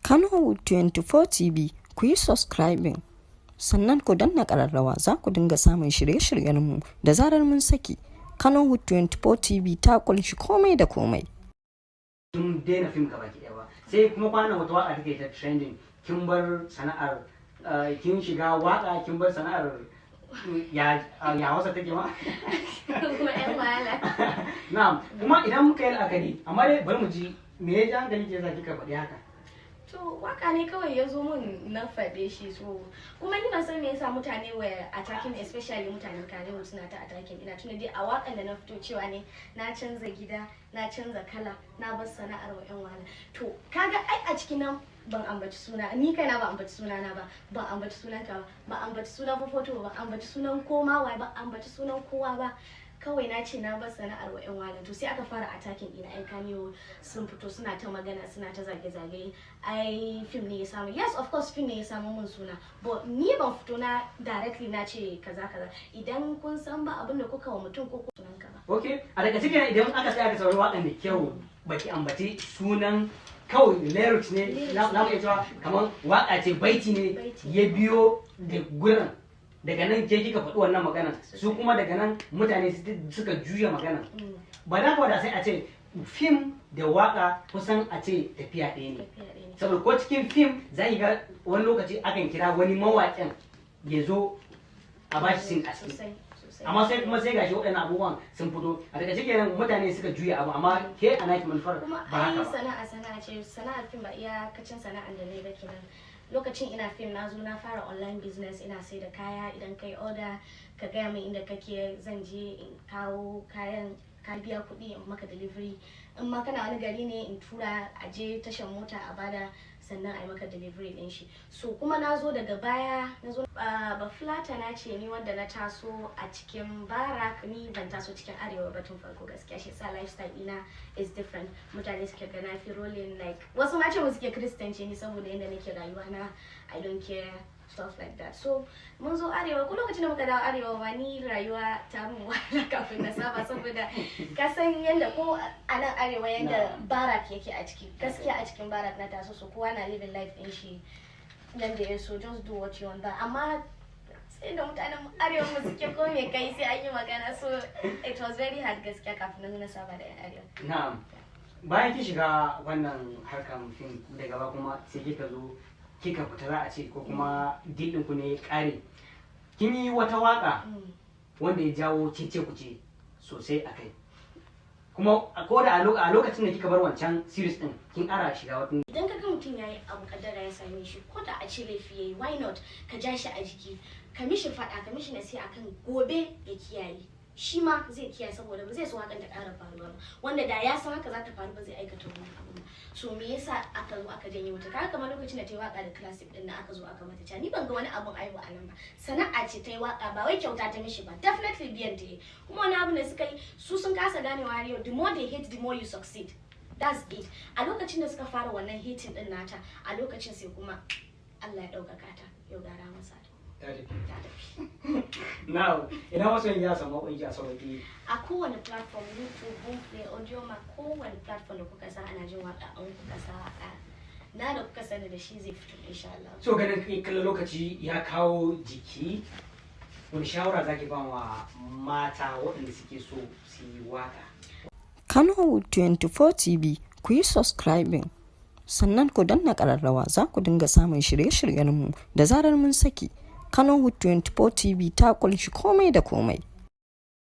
Kannywood 24 TV ku yi subscribing sannan ku danna ƙararrawa za ku dinga samun shirye-shiryenmu da zarar mun saki. Kannywood 24 TV ta ƙunshi komai da komai. Kin daina fim gaba ki ba sai kuma kwanan wata waka take ta trending kin bar sana'ar kin shiga waka kin bar sana'ar ya wasa take ma kuma yan wahala. Na'am, kuma idan muka yi la'akari amma dai bari mu ji me ya ji hankali ke sa kika faɗi haka. To waka ne kawai ya zo min na faɗe shi, so kuma ni ban san me yasa mutane were attacking, especially mutanen Kannywood suna ta attacking ina tuna dai a wakan da na fito cewa ne na canza gida, na canza kala, na bar sana'ar wa yan wahala. To kaga ai a cikin nan ban ambaci suna ni kaina ba ambaci suna na ba, ban ambaci sunan ka ba ambaci sunan fofoto ba ambaci sunan koma wai ba ambaci sunan kowa ba, kawai na ce na bar sana'ar wa yan wahala. To sai aka fara attacking ina yan Kannywood sun fito suna ta magana suna ta zage-zage, ai film ne ya samu. Yes, of course film ne ya samu mun suna, but ni ban fito na directly na ce kaza kaza. Idan kun san ba abin da kuka wa mutum ko sunan ka ba. Okay, a daga cikin idan aka tsaya da sauran waƙan da kyau baki ambaci sunan kawai lyrics ne na mu iya cewa kamar waƙa ce baiti ne ya biyo da gurin daga nan ke kika faɗi wannan magana su kuma daga nan mutane suka juya magana ba da kawai da sai a ce fim da waka kusan a ce tafiya ɗaya ne saboda ko cikin fim za ki ga wani lokaci akan kira wani mawaƙin ya zo a ba shi sin a ciki amma sai kuma sai gashi waɗannan abubuwan sun fito a daga cikin mutane suka juya abu amma ke a naki manufar ba haka ba. Sana'a ce sana'ar fim ba iya kacin sana'ar da ne ba kenan. Lokacin ina fim na zo na fara online business, ina sai da kaya. Idan kai order ka gaya min inda kake zan je in kawo kayan, ka biya kuɗi in maka delivery. In ma kana wani gari ne in tura a je tashan mota a bada sannan a yi maka delivery din shi. So kuma na zo daga baya na zo ba flata na ce ni wanda na taso a cikin barak, ni ban taso cikin arewa ba tun farko gaskiya, shi sa lifestyle ina is different. Mutane suke ga na fi rolling like wasu ma ce mu suke kristanci ni saboda yadda nake rayuwa na, I don't care stuff like that. So mun zo arewa ko lokacin da muka dawo arewa ma ni rayuwa ta mun wahala kafin na saba saboda ka san yanda ko a nan arewa yanda barak yake a ciki, gaskiya a cikin barak na taso, so kowa na living life din shi yanda ya so, just do what you want. Amma sai da mutanen arewa mu suke ko me kai sai an yi magana, so it was very hard gaskiya kafin na saba da yan arewa. Na'am, bayan kin shiga wannan harkan fim da gaba kuma sai kika zo kika fita za a ce ko kuma didin ku ne kare, kin yi wata waka wanda ya jawo cece kuce sosai akai, kuma ko da a lokacin da kika bar wancan series din kin ara shiga wata. Idan ka ga mutum yayi abu kaddara ya same shi, ko da a ce laifi yayi, why not ka ja shi a jiki, ka mishi fada, ka mishi nasiha akan gobe ya kiyaye, shi ma zai kiyaye saboda ba zai so hakan ta ƙara faruwa ba, wanda da ya san haka za ta faru ba zai aikata wani abu ba. So me yasa aka zo aka janye mata? Kaga kamar lokacin da ta yi waka da classic din nan aka zo aka mata ca, ni ban ga wani abun aiwa a nan ba. Sana'a ce ta yi waka, ba wai kyauta ta mishi ba, definitely biyan ta yi. Kuma wani abu da suka yi su sun kasa ganewa yau, the more they hate the more you succeed. That's it. A lokacin da suka fara wannan hating din nata, a lokacin sai kuma Allah ya ɗaukaka ta, yau gara masa ta. Now, ina wasu yin ya samu kungiya sauki a kowane platform, YouTube, Boomplay, Audioma, kowane platform da kuka san ana jin waka an kuka sa waka na da kuka sani da shi zai fito insha Allah. So ganin kallon lokaci ya kawo jiki, wani shawara zaki ba wa mata waɗanda suke so su yi waka? Kannywood 24 TV ku yi subscribing sannan ku danna ƙararrawa za ku dinga samun shirye-shiryenmu da zarar mun saki. Kannywood 24 TV ta ƙunshi komai da komai.